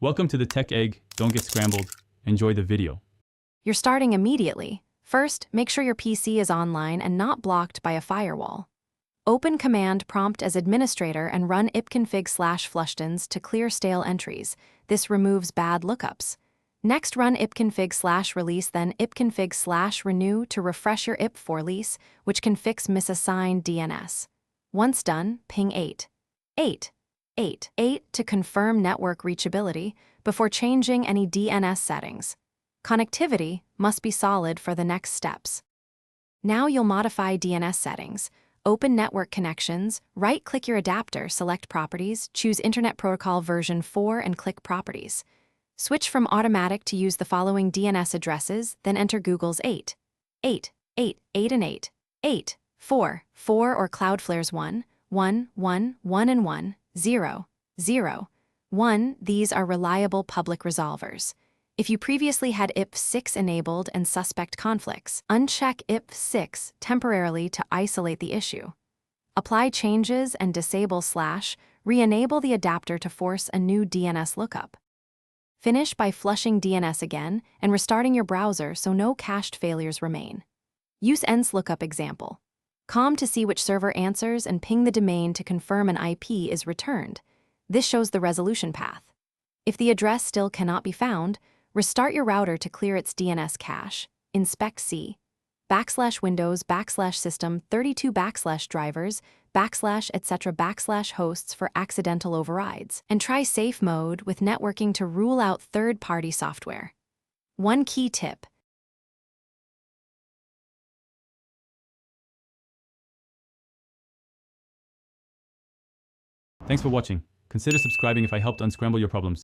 Welcome to the Tech Egg. Don't get scrambled. Enjoy the video. You're starting immediately. First, make sure your PC is online and not blocked by a firewall. Open Command Prompt as administrator and run ipconfig/flushtons to clear stale entries. This removes bad lookups. Next, run ipconfig/release, then ipconfig/renew to refresh your ip for release, which can fix misassigned DNS. Once done, ping 888 to confirm network reachability before changing any DNS settings. Connectivity must be solid for the next steps. Now you'll modify DNS settings. Open Network Connections, right-click your adapter, select Properties, choose Internet Protocol version 4 and click Properties. Switch from Automatic to use the following DNS addresses, then enter Google's 8 or Cloudflare's 1. These are reliable public resolvers. If you previously had IP6 enabled and suspect conflicts, uncheck IP6 temporarily to isolate the issue. Apply changes and disable / re-enable the adapter to force a new DNS lookup. Finish by flushing DNS again and restarting your browser so no cached failures remain. Use ENS lookup example. COM to see which server answers and ping the domain to confirm an IP is returned. This shows the resolution path. If the address still cannot be found, restart your router to clear its DNS cache. Inspect C /Windows /System 32 /drivers etc /hosts for accidental overrides, and try safe mode with networking to rule out third-party software. One key tip. Thanks for watching. Consider subscribing if I helped unscramble your problems.